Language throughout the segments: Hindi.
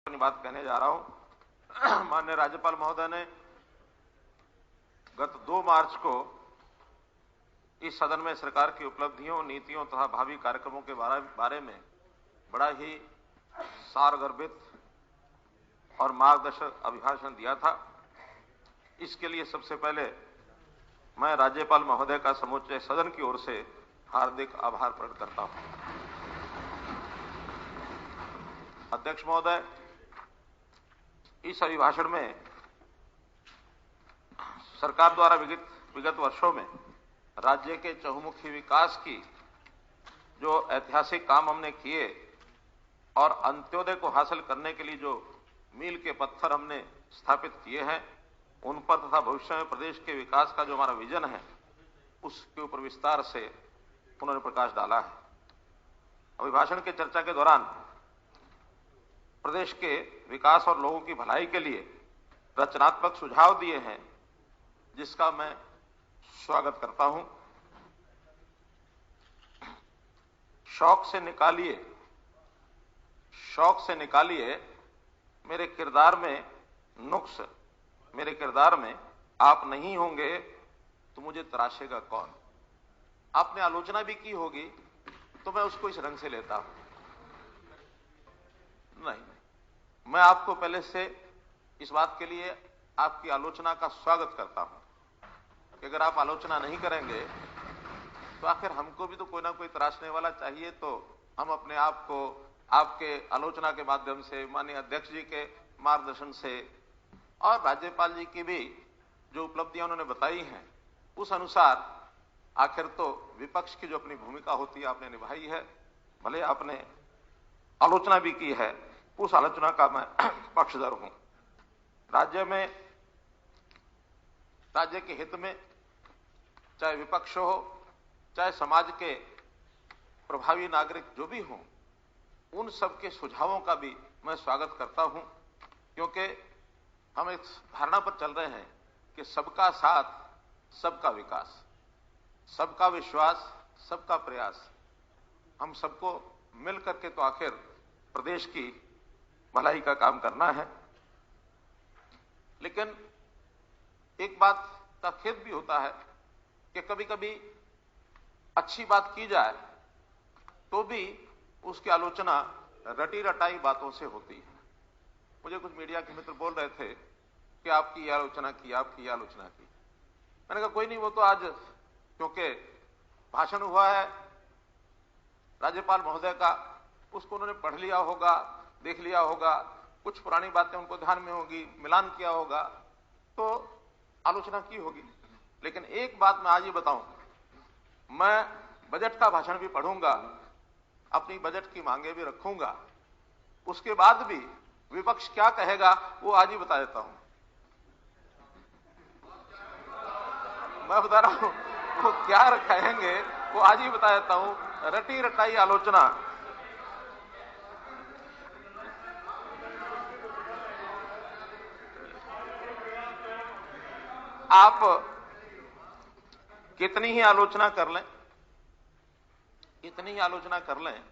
अपनी बात कहने जा रहा हूं। माननीय राज्यपाल महोदय ने गत 2 मार्च को इस सदन में सरकार की उपलब्धियों, नीतियों तथा भावी कार्यक्रमों के बारे में बड़ा ही सारगर्भित और मार्गदर्शक अभिभाषण दिया था। इसके लिए सबसे पहले मैं राज्यपाल महोदय का समूचे सदन की ओर से हार्दिक आभार प्रकट करता हूं। अध्यक्ष महोदय, इस अभिभाषण में सरकार द्वारा विगत वर्षों में राज्य के चहुमुखी विकास की जो ऐतिहासिक काम हमने किए और अंत्योदय को हासिल करने के लिए जो मील के पत्थर हमने स्थापित किए हैं, उन पर तथा भविष्य में प्रदेश के विकास का जो हमारा विजन है, उसके ऊपर विस्तार से उन्होंने प्रकाश डाला है। अभिभाषण के चर्चा के दौरान प्रदेश के विकास और लोगों की भलाई के लिए रचनात्मक सुझाव दिए हैं, जिसका मैं स्वागत करता हूं। शौक से निकालिए मेरे किरदार में नुक्स, मेरे किरदार में आप नहीं होंगे तो मुझे तराशेगा कौन। आपने आलोचना भी की होगी तो मैं उसको इस रंग से लेता हूं। नहीं, मैं आपको पहले से इस बात के लिए आपकी आलोचना का स्वागत करता हूं कि अगर आप आलोचना नहीं करेंगे तो आखिर हमको भी तो कोई ना कोई तराशने वाला चाहिए। तो हम अपने आप को आपके आलोचना के माध्यम से, माननीय अध्यक्ष जी के मार्गदर्शन से और राज्यपाल जी की भी जो उपलब्धियां उन्होंने बताई हैं, उस अनुसार आखिर तो विपक्ष की जो अपनी भूमिका होती है आपने निभाई है। भले आपने आलोचना भी की है, उस आलोचना का मैं पक्षधर हूं। राज्य के हित में चाहे विपक्ष हो, चाहे समाज के प्रभावी नागरिक जो भी हों, उन सब के सुझावों का भी मैं स्वागत करता हूं, क्योंकि हम इस धारणा पर चल रहे हैं कि सबका साथ, सबका विकास, सबका विश्वास, सबका प्रयास, हम सबको मिल करके तो आखिर प्रदेश की भलाई का काम करना है। लेकिन एक बात का खेद भी होता है कि कभी कभी अच्छी बात की जाए तो भी उसकी आलोचना रटी रटाई बातों से होती है। मुझे कुछ मीडिया के मित्र बोल रहे थे कि आपकी ये आलोचना की, आपकी ये आलोचना की। मैंने कहा कोई नहीं, वो तो आज क्योंकि भाषण हुआ है राज्यपाल महोदय का, उसको उन्होंने पढ़ लिया होगा, देख लिया होगा, कुछ पुरानी बातें उनको ध्यान में होगी, मिलान किया होगा, तो आलोचना की होगी। लेकिन एक बात मैं आज ही बताऊं, मैं बजट का भाषण भी पढ़ूंगा, अपनी बजट की मांगे भी रखूंगा, उसके बाद भी विपक्ष क्या कहेगा वो आज ही बता देता हूं। मैं बता रहा हूं वो क्या कहेंगे वो आज ही बता देता हूं। रटी रटाई आलोचना आप कितनी ही आलोचना कर लें, इतनी ही आलोचना कर लें,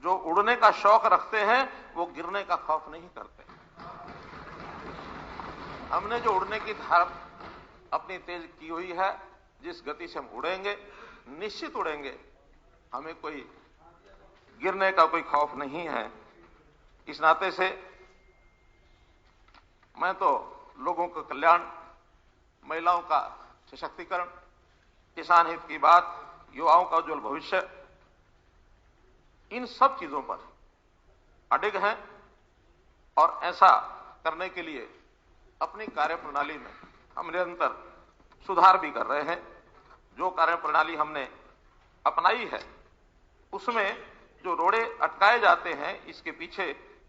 जो उड़ने का शौक रखते हैं वो गिरने का खौफ नहीं करते। हमने जो उड़ने की धार अपनी तेज की हुई है, जिस गति से हम उड़ेंगे, निश्चित उड़ेंगे, हमें कोई गिरने का कोई खौफ नहीं है। इस नाते से मैं तो लोगों का कल्याण, महिलाओं का सशक्तिकरण, किसान हित की बात, युवाओं का उज्जवल भविष्य, इन सब चीजों पर अडिग हैं और ऐसा करने के लिए अपनी कार्यप्रणाली में हम निरंतर सुधार भी कर रहे हैं। जो कार्यप्रणाली हमने अपनाई है उसमें जो रोड़े अटकाए जाते हैं, इसके पीछे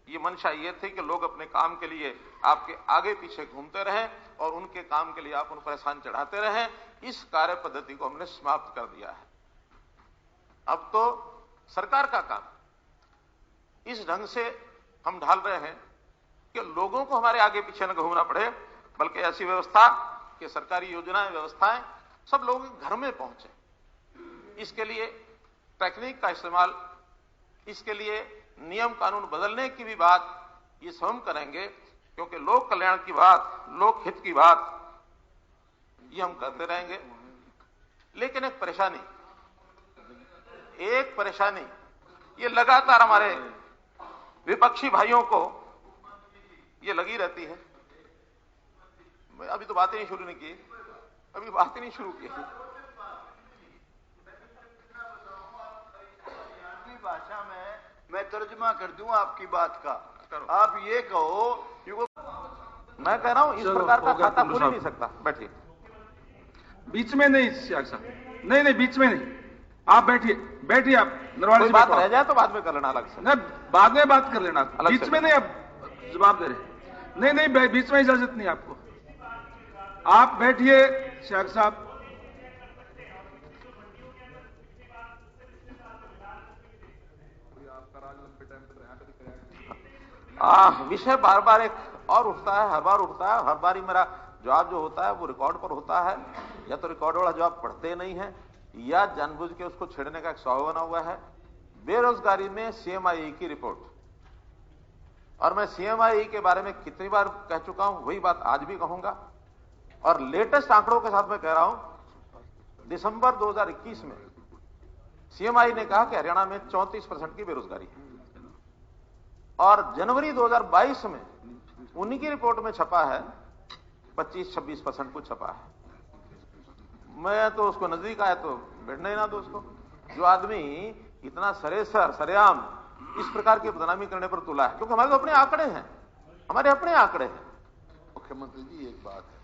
ये मंशा ये थी कि लोग अपने काम के लिए आपके आगे पीछे घूमते रहें और उनके काम के लिए आप उन पर एहसान चढ़ाते रहें। इस कार्य पद्धति को हमने समाप्त कर दिया है। अब तो सरकार का काम इस ढंग से हम ढाल रहे हैं कि लोगों को हमारे आगे पीछे न घूमना पड़े, बल्कि ऐसी व्यवस्था कि सरकारी योजनाएं, व्यवस्थाएं सब लोगों के घर में पहुंचे। इसके लिए तकनीक का इस्तेमाल, इसके लिए नियम कानून बदलने की भी बात ये स्वयं करेंगे, क्योंकि लोक कल्याण की बात, लोक हित की बात ये हम करते रहेंगे। लेकिन एक परेशानी ये लगातार हमारे विपक्षी भाइयों को ये लगी रहती है। मैं अभी तो बातें नहीं शुरू नहीं की, अभी बातें नहीं शुरू की। भाषा में मैं तर्जुमा कर दूं आपकी बात का। आप ये कहो, मैं कह रहा हूं इस प्रकार का खाता खुल ही नहीं सकता। बैठिए। बीच में नहीं सियाग साहब, नहीं बीच में नहीं, आप बैठिए आप नरवाड़ी बात रह जाए तो बाद में कर लेना अलग से। नहीं, बाद में बात कर लेना, बीच में नहीं। आप जवाब दे रहे नहीं, बीच में इजाजत नहीं आपको। आप बैठिए सियाग साहब। विषय बार बार एक और उठता है, हर बार उठता है। हर बार ही मेरा जवाब जो होता है वो रिकॉर्ड पर होता है, या तो रिकॉर्ड वाला जवाब पढ़ते नहीं है, या जानबूझ के उसको छेड़ने का एक स्वभाव बना हुआ है। बेरोजगारी में सीएमआई की रिपोर्ट, और मैं सीएमआई के बारे में कितनी बार कह चुका हूं, वही बात आज भी कहूंगा। और लेटेस्ट आंकड़ों के साथ मैं कह रहा हूं, दिसंबर 2021 में सीएमआई ने कहा कि हरियाणा में 34% की बेरोजगारी है, और जनवरी 2022 में उन्हीं की रिपोर्ट में छपा है 25-26% कुछ छपा है। मैं तो उसको नजदीक आया तो बैठने ही ना दो उसको। जो आदमी इतना सरेआम इस प्रकार की बदनामी करने पर तुला है, क्योंकि हमारे तो अपने आंकड़े हैं, हमारे अपने आंकड़े हैं। मुख्यमंत्री जी एक बात है,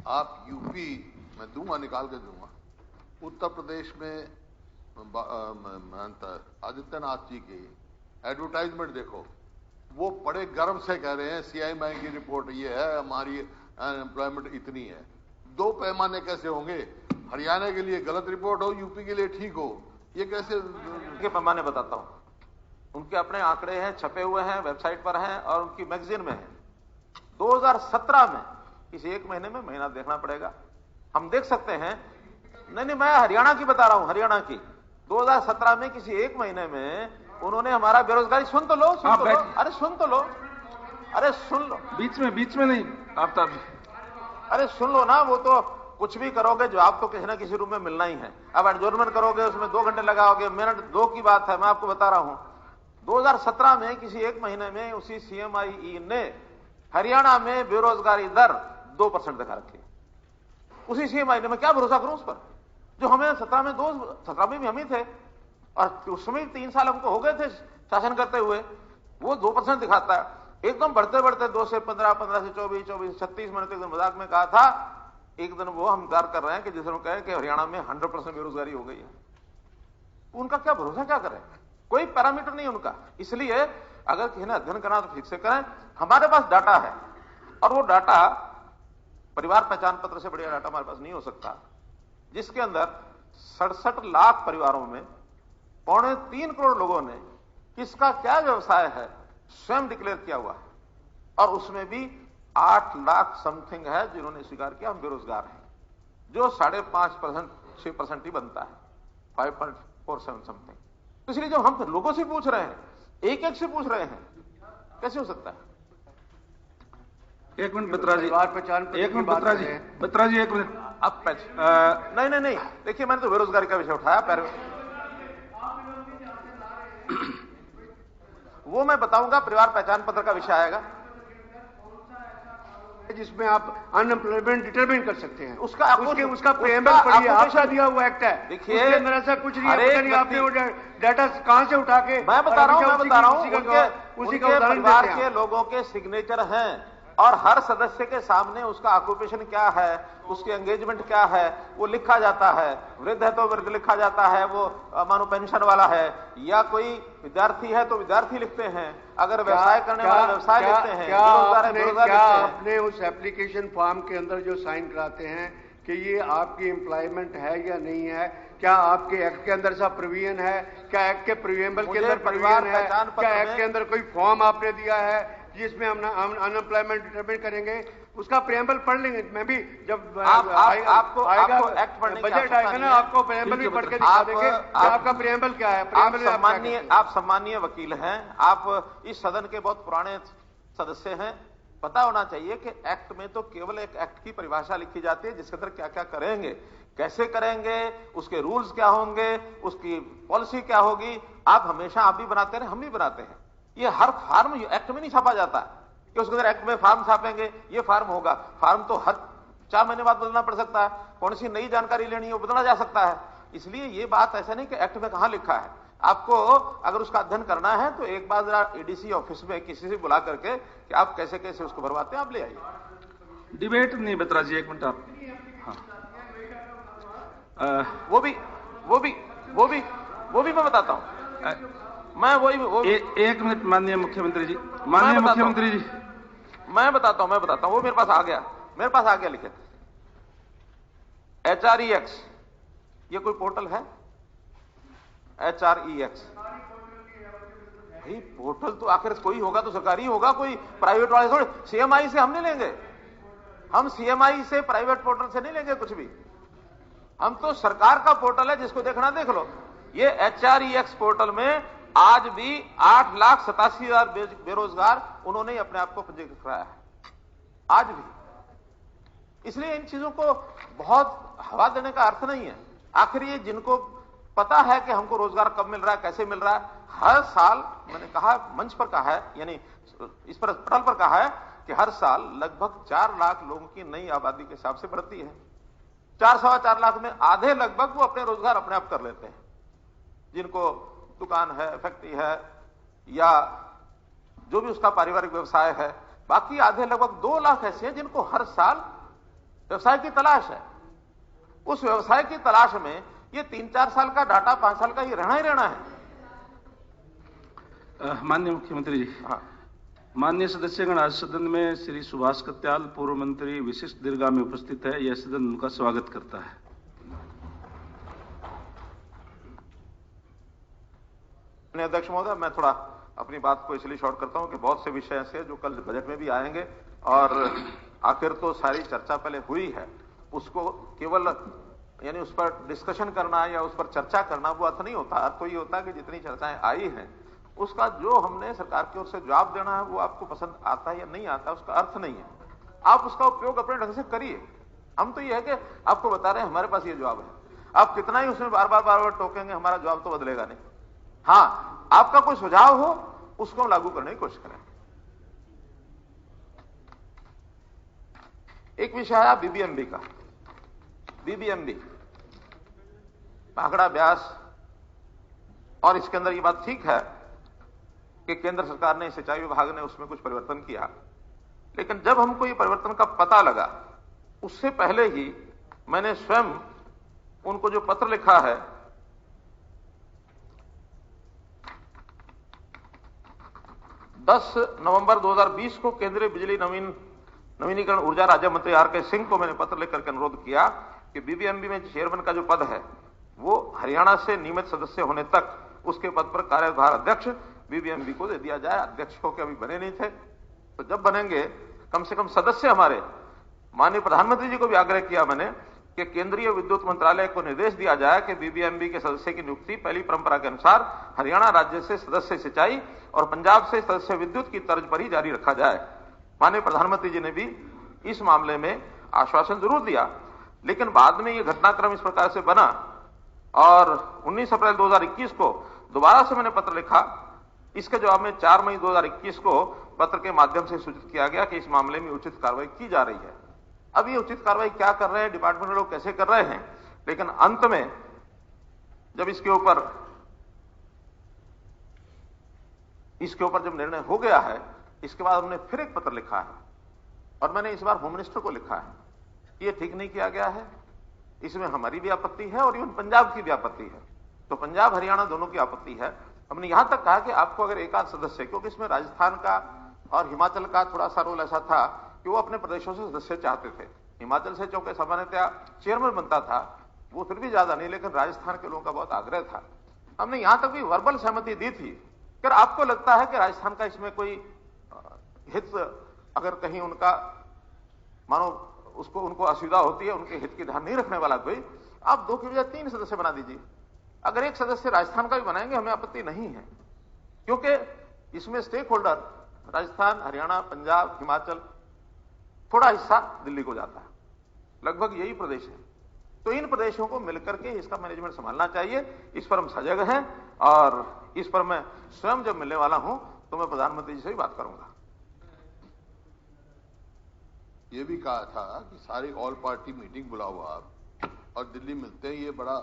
आप यूपी मैं दूंगा, निकाल के दूंगा, उत्तर प्रदेश में आदित्यनाथ जी की एडवर्टाइजमेंट देखो, वो बड़े गर्व से कह रहे हैं सीएमआई की रिपोर्ट ये है, हमारी अनएम्प्लॉयमेंट इतनी है। दो पैमाने कैसे होंगे? हरियाणा के लिए गलत रिपोर्ट हो, यूपी के लिए ठीक हो, ये कैसे के पैमाने बताता हूं। उनके अपने आंकड़े हैं, छपे हुए हैं, वेबसाइट पर हैं, और उनकी मैगजीन में है। 2017 में किसी एक महीने में महीना देखना पड़ेगा, हम देख सकते हैं। नहीं, मैं हरियाणा की बता रहा हूं, हरियाणा की 2017 में किसी एक महीने में उन्होंने हमारा बेरोजगारी, सुन तो लो, अरे सुन तो लो, अरे सुन लो, बीच में नहीं आफ्ताब जी, अरे सुन लो ना। वो तो कुछ भी करोगे, जवाब तो किसी ना किसी रूप में मिलना ही है। अब एडजोर्नमेंट करोगे, उसमें 2 घंटे लगाओगे, मिनट 2 की बात है, मैं आपको बता रहा हूं। 2017 में किसी एक महीने में उसी सीएमआई ने हरियाणा में बेरोजगारी दर 2% दिखा रखी। उसी सीएमआई ने, मैं क्या भरोसा करूं उस पर, जो हमें 17 में भी हम ही थे, और उसमें 3 साल हमको हो गए थे शासन करते हुए। वो 2% दिखाता है, एकदम बढ़ते बढ़ते 2 से 15, 15 से 24, 24 से 36। मैंने तो एक दिन मजाक में कहा था, एक दिन वो हम इंतजार कर रहे हैं कि जिसे हम कहें कि हरियाणा में 100% बेरोजगारी हो गई है। उनका क्या भरोसा, क्या करें? कोई पैरामीटर नहीं उनका। इसलिए अगर किसी ने अध्ययन करना तो ठीक से करें। हमारे पास डाटा है, और वो डाटा परिवार पहचान पत्र से बढ़िया डाटा हमारे पास नहीं हो सकता, जिसके अंदर 67 लाख परिवारों में 2.25 करोड़ लोगों ने किसका क्या व्यवसाय है स्वयं डिक्लेयर किया हुआ है, और उसमें भी 8 लाख समथिंग है जिन्होंने स्वीकार किया हम बेरोजगार हैं, जो 5.5%, 6% ही बनता है, 5.47 समथिंग। तो इसलिए जब हम लोगों से पूछ रहे हैं, एक से पूछ रहे हैं, कैसे हो सकता है? एक मिनट बत्रा जी, एक मिनट बत्रा जी, एक मिनट। अब नहीं, देखिए मैंने तो बेरोजगारी का विषय उठाया, वो मैं बताऊंगा, परिवार पहचान पत्र का विषय आएगा जिसमें आप अनएम्प्लॉयमेंट डिटरमाइन कर सकते हैं। उसका प्रेम्बल पढ़िए, आपका दिया हुआ एक्ट है। देखिए मेरा ऐसा कुछ नहीं है, आपने वो डाटा कहां से उठा के, मैं बता रहा हूं, उसी का परिवार के लोगों के सिग्नेचर हैं, और हर सदस्य के सामने उसका ऑक्यूपेशन क्या है, उसकी एंगेजमेंट क्या है, वो लिखा जाता है। वृद्ध है तो वृद्ध लिखा जाता है, वो मानो पेंशन वाला है, या कोई विद्यार्थी है तो विद्यार्थी लिखते हैं, अगर व्यवसाय करने वाला व्यवसाय लिखते हैं। क्या आपने उस एप्लीकेशन फॉर्म के अंदर जो साइन कराते हैं कि ये आपकी एम्प्लॉयमेंट है या नहीं है, क्या आपके एक्ट के अंदर सा प्रोविजन है? क्या एक्ट के प्रियम्बल के अंदर प्रोविजन है? क्या एक्ट के अंदर कोई फॉर्म आपने दिया है जिसमें हम अनएम्प्लॉयमेंट डिटरमाइन करेंगे? उसका प्रेम्बल पढ़ लेंगे। मैं भी जब आपको एक्ट पढ़ने की बजट आएगा ना, आपको प्रेम्बल भी पढ़ के दिखा देंगे कि आपका प्रेम्बल क्या है। आप सम्मानीय वकील हैं, आप इस सदन के बहुत पुराने सदस्य हैं, पता होना चाहिए कि एक्ट में तो केवल एक एक्ट की परिभाषा लिखी जाती है जिसके अंदर क्या क्या करेंगे, कैसे करेंगे, उसके रूल्स क्या होंगे, उसकी पॉलिसी क्या होगी। आप हमेशा आप भी बनाते हैं, हम भी बनाते हैं। ये हर फार्म एक्ट में नहीं छापा जाता कि उसके अंदर एक्ट में फार्म छापेंगे, ये फार्म होगा। फार्म तो हर 4 महीने बाद बदलना पड़ सकता है, कौन सी नई जानकारी लेनी है वो बदला जा सकता है। इसलिए ये बात ऐसा नहीं कि एक्ट में कहां लिखा है। आपको अगर उसका अध्ययन करना है तो एक बार जरा एडीसी ऑफिस में किसी से बुला करके कि आप कैसे कैसे उसको भरवाते हैं, आप ले आइए। डिबेट नहीं बत्रा जी, एक मिनट आप। हाँ, वो भी मैं बताता हूं। मैं वही एक मिनट माननीय मुख्यमंत्री जी, माननीय मुख्यमंत्री जी, मैं बताता हूं। वो मेरे पास आ गया लिखित। HREX, ये कोई पोर्टल है? HREX भाई पोर्टल तो आखिर कोई होगा तो सरकारी होगा, कोई प्राइवेट वाले थोड़े। CMI से हम नहीं लेंगे, हम CMI से प्राइवेट पोर्टल से नहीं लेंगे कुछ भी। हम तो सरकार का पोर्टल है, जिसको देखना देख लो। ये HREX पोर्टल में आज भी 8,87,000 बेरोजगार उन्होंने अपने आप को पंजीकृत कराया है, आज भी। इसलिए इन चीजों को बहुत हवा देने का अर्थ नहीं है। आखिर ये जिनको पता है कि हमको रोजगार कब मिल रहा है, कैसे मिल रहा है, हर साल मैंने कहा, मंच पर कहा है, यानी इस पर पटल पर कहा है कि हर साल लगभग 4 लाख लोगों की नई आबादी के हिसाब से बढ़ती है। 4-4.25 लाख में आधे लगभग वो अपने रोजगार अपने आप कर लेते हैं, जिनको दुकान है, फैक्ट्री है, या जो भी उसका पारिवारिक व्यवसाय है। बाकी आधे लगभग 2 लाख ऐसे हैं जिनको हर साल व्यवसाय की तलाश है। उस व्यवसाय की तलाश में ये 3-4 साल का डाटा, 5 साल का ये रहना ही रहना है। माननीय मुख्यमंत्री जी, हाँ। माननीय सदस्यगण, आज सदन में श्री सुभाष कत्याल पूर्व मंत्री विशिष्ट दीर्घा में उपस्थित है। यह सदन उनका स्वागत करता है। अध्यक्ष महोदय, मैं थोड़ा अपनी बात को इसलिए शॉर्ट करता हूं कि बहुत से विषय ऐसे जो कल बजट में भी आएंगे, और आखिर तो सारी चर्चा पहले हुई है, उसको केवल यानी उस पर डिस्कशन करना या उस पर चर्चा करना वो अर्थ नहीं होता। अर्थ तो ये होता है कि जितनी चर्चाएं आई हैं उसका जो हमने सरकार की ओर से जवाब देना है वो आपको पसंद आता है या नहीं आता, उसका अर्थ नहीं है। आप उसका उपयोग अपने ढंग से करिए। हम तो ये है कि आपको बता रहे हैं हमारे पास ये जवाब है। आप कितना ही उसमें बार बार टोकेंगे, हमारा जवाब तो बदलेगा नहीं। हाँ, आपका कोई सुझाव हो उसको हम लागू करने की कोशिश करें। एक विषय आया बीबीएमबी का। बीबीएमबी भाखड़ा ब्यास, और इसके अंदर ये बात ठीक है कि केंद्र सरकार ने, सिंचाई विभाग ने उसमें कुछ परिवर्तन किया, लेकिन जब हमको ये परिवर्तन का पता लगा उससे पहले ही मैंने स्वयं उनको जो पत्र लिखा है, नवंबर 2020 को केंद्रीय बिजली नवीनीकरण ऊर्जा राज्य मंत्री आर.के. सिंह को मैंने पत्र लिखकर के अनुरोध किया कि बीबीएमबी में चेयरमैन का जो पद है वो हरियाणा से नियमित सदस्य होने तक उसके पद पर कार्यभार अध्यक्ष बीबीएमबी को दे दिया जाए। अध्यक्ष को के अभी बने नहीं थे, तो जब बनेंगे कम से कम सदस्य हमारे। माननीय प्रधानमंत्री जी को भी आग्रह किया मैंने कि केंद्रीय विद्युत मंत्रालय को निर्देश दिया जाए कि बीबीएमबी के सदस्य की नियुक्ति पहली परंपरा के अनुसार हरियाणा राज्य से सदस्य सिंचाई और पंजाब से सदस्य विद्युत की तर्ज पर ही जारी रखा जाए। माननीय प्रधानमंत्री जी ने भी इस मामले में आश्वासन जरूर दिया, लेकिन बाद में यह घटनाक्रम इस प्रकार से बना और 19 अप्रैल 2021 को दोबारा से मैंने पत्र लिखा। इसके जवाब में 4 मई 2021 को पत्र के माध्यम से सूचित किया गया कि इस मामले में उचित कार्रवाई की जा रही है। अब ये उचित कार्रवाई क्या कर रहे हैं, डिपार्टमेंट के लोग कैसे कर रहे हैं, लेकिन अंत में जब इसके ऊपर जब निर्णय हो गया है, इसके बाद हमने फिर एक पत्र लिखा है और मैंने इस बार होम मिनिस्टर को लिखा है, ये ठीक नहीं किया गया है, इसमें हमारी भी आपत्ति है और इवन पंजाब की भी आपत्ति है। तो पंजाब हरियाणा दोनों की आपत्ति है। हमने यहां तक कहा कि आपको अगर एक आध सदस्य, क्योंकि इसमें राजस्थान का और हिमाचल का थोड़ा सा रोल ऐसा था कि वो अपने प्रदेशों से सदस्य चाहते थे। हिमाचल से चूंकि सामान्यतया चेयरमैन बनता था, वो फिर भी ज्यादा नहीं, लेकिन राजस्थान के लोगों का बहुत आग्रह था। हमने यहां तक भी वर्बल सहमति दी थी कि आपको लगता है कि राजस्थान का इसमें कोई हित अगर कहीं उनका मानो उसको उनको असुविधा होती है, उनके हित की ध्यान नहीं रखने वाला कोई, आप 2 की बजाय 3 सदस्य बना दीजिए। अगर 1 सदस्य राजस्थान का भी बनाएंगे हमें आपत्ति नहीं है, क्योंकि इसमें स्टेक होल्डर राजस्थान, हरियाणा, पंजाब, हिमाचल, थोड़ा हिस्सा दिल्ली को जाता है, लगभग यही प्रदेश है। तो इन प्रदेशों को मिलकर के इसका मैनेजमेंट संभालना चाहिए। इस पर हम सजग हैं और इस पर मैं स्वयं जब मिलने वाला हूं तो मैं प्रधानमंत्री जी से भी बात करूंगा। ये भी कहा था कि सारी ऑल पार्टी मीटिंग बुलाओ आप और दिल्ली मिलते हैं। ये बड़ा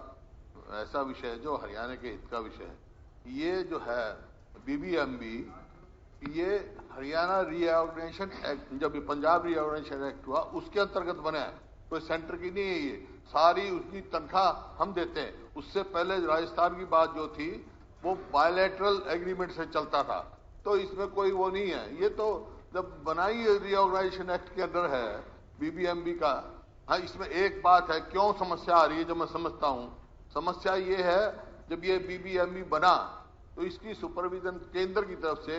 ऐसा विषय है जो हरियाणा के हित का विषय है। ये जो है बीबीएमबी, ये हरियाणा रीऑर्गेनाइजेशन एक्ट, जब ये पंजाब रीऑर्गेनाइजेशन एक्ट हुआ उसके अंतर्गत बना है, कोई सेंटर की नहीं है। ये सारी उसकी तनख्वाह हम देते हैं। उससे पहले राजस्थान की बात जो थी वो बायलैटरल एग्रीमेंट से चलता था, तो इसमें कोई वो नहीं है। ये तो जब बनाई रीऑर्गेनाइजेशन एक्ट के अंदर है बीबीएमबी का। हाँ, इसमें एक बात है, क्यों समस्या आ रही है जो मैं समझता हूं। समस्या ये है, जब ये बीबीएमबी बना तो इसकी सुपरविजन केंद्र की तरफ से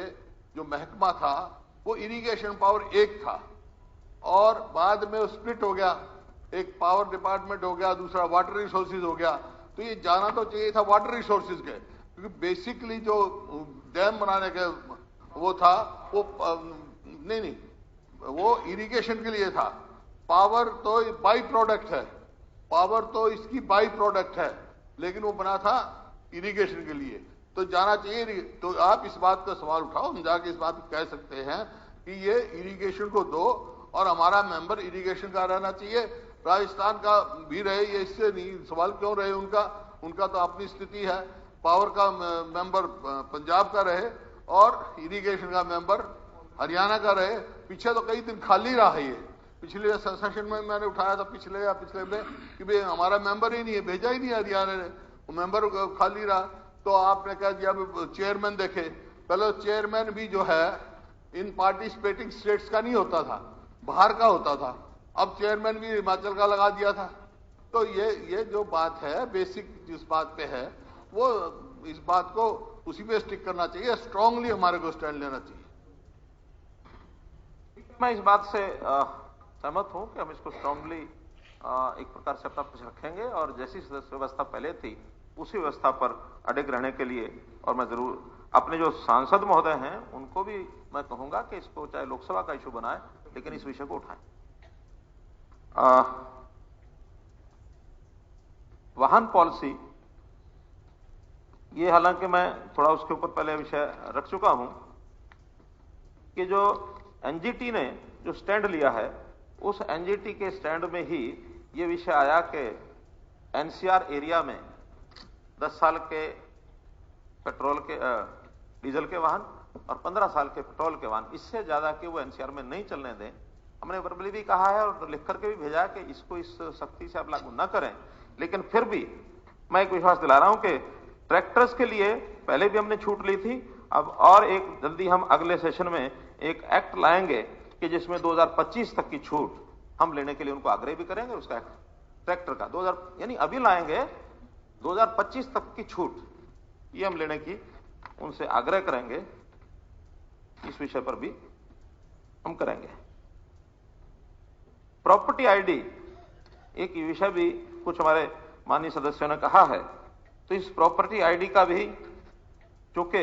जो महकमा था वो इरिगेशन पावर एक था, और बाद में वो स्प्लिट हो गया, एक पावर डिपार्टमेंट हो गया, दूसरा वाटर रिसोर्सेज हो गया। तो ये जाना तो चाहिए था वाटर रिसोर्सेज के, क्योंकि बेसिकली जो डैम बनाने के वो था वो नहीं वो इरिगेशन के लिए था। पावर तो बाई प्रोडक्ट है, पावर तो इसकी बाई प्रोडक्ट है, लेकिन वो बना था इरिगेशन के लिए, तो जाना चाहिए। तो आप इस बात का सवाल उठाओ, हम जाके इस बात को कह सकते हैं कि ये इरिगेशन को दो और हमारा मेंबर इरिगेशन का रहना चाहिए, राजस्थान का भी रहे। ये इससे नहीं सवाल क्यों रहे उनका तो अपनी स्थिति है। पावर का मेंबर पंजाब का रहे और इरिगेशन का मेंबर हरियाणा का रहे। पीछे तो कई दिन खाली रहा है। ये पिछले सेशन में मैंने उठाया था, पिछले में कि भाई हमारा मेंबर ही नहीं है, भेजा ही नहीं हरियाणा ने, वो मेंबर खाली रहा। तो आपने कह दिया चेयरमैन देखे, पहले चेयरमैन भी जो है इन पार्टिसिपेटिंग स्टेट्स का नहीं होता था, बाहर का होता था। अब चेयरमैन भी हिमाचल का लगा दिया था। तो ये जो बात है, बेसिक जिस बात पे है, वो इस बात को उसी पे स्टिक करना चाहिए। स्ट्रांगली हमारे को स्टैंड लेना चाहिए। मैं इस बात से सहमत हूं कि हम इसको स्ट्रांगली एक प्रकार से अपना पक्ष रखेंगे और जैसी व्यवस्था पहले थी उसी व्यवस्था पर अडिग रहने के लिए, और मैं जरूर अपने जो सांसद महोदय हैं उनको भी मैं कहूंगा कि इसको चाहे लोकसभा का इशू बनाए, लेकिन इस विषय को उठाएं। वाहन पॉलिसी, ये हालांकि मैं थोड़ा उसके ऊपर पहले विषय रख चुका हूं कि जो एनजीटी ने जो स्टैंड लिया है, उस एनजीटी के स्टैंड में ही ये विषय आया कि एनसीआर एरिया में 10 साल के पेट्रोल के डीजल के वाहन और 15 साल के पेट्रोल के वाहन, इससे ज्यादा के वो एनसीआर में नहीं चलने दें। हमने वर्बली भी कहा है और लिख करके भी भेजा है कि इसको इस सख्ती से आप लागू न करें। लेकिन फिर भी मैं एक विश्वास दिला रहा हूं कि ट्रैक्टर्स के लिए पहले भी हमने छूट ली थी, अब और एक जल्दी हम अगले सेशन में एक एक्ट लाएंगे कि जिसमें 2025 तक की छूट हम लेने के लिए उनको आग्रह भी करेंगे। उसका एक्ट ट्रैक्टर का 2000 यानी अभी लाएंगे, 2025 तक की छूट ये हम लेने की उनसे आग्रह करेंगे। इस विषय पर भी हम करेंगे। प्रॉपर्टी आईडी एक विषय भी कुछ हमारे माननीय सदस्यों ने कहा है, तो इस प्रॉपर्टी आईडी का भी, चूंकि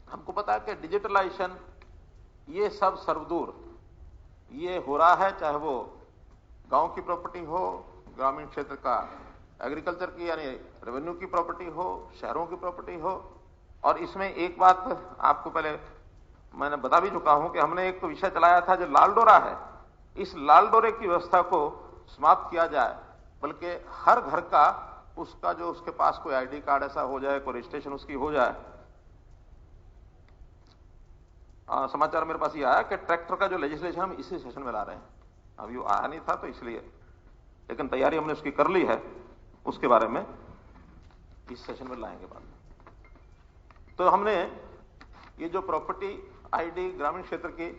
हमको पता है कि डिजिटलाइजेशन ये सब सर्वदूर ये हो रहा है, चाहे वो गांव की प्रॉपर्टी हो, ग्रामीण क्षेत्र का एग्रीकल्चर की यानी रेवेन्यू की प्रॉपर्टी हो, शहरों की प्रॉपर्टी हो। और इसमें एक बात आपको पहले मैंने बता भी चुका हूं कि हमने एक विषय चलाया था जो लाल डोरा है, इस लाल डोरे की व्यवस्था को समाप्त किया जाए, बल्कि हर घर का उसका जो उसके पास कोई आईडी कार्ड ऐसा हो जाए, कोई रजिस्ट्रेशन उसकी हो जाए। समाचार मेरे पास ये आया कि ट्रैक्टर का जो लेजिस्लेशन हम इसी सेशन में ला रहे हैं, अभी वो आया नहीं था तो इसलिए, लेकिन तैयारी हमने उसकी कर ली है, उसके बारे में इस सेशन में लाएंगे बाद में। तो हमने ये जो प्रॉपर्टी आईडी ग्रामीण क्षेत्र की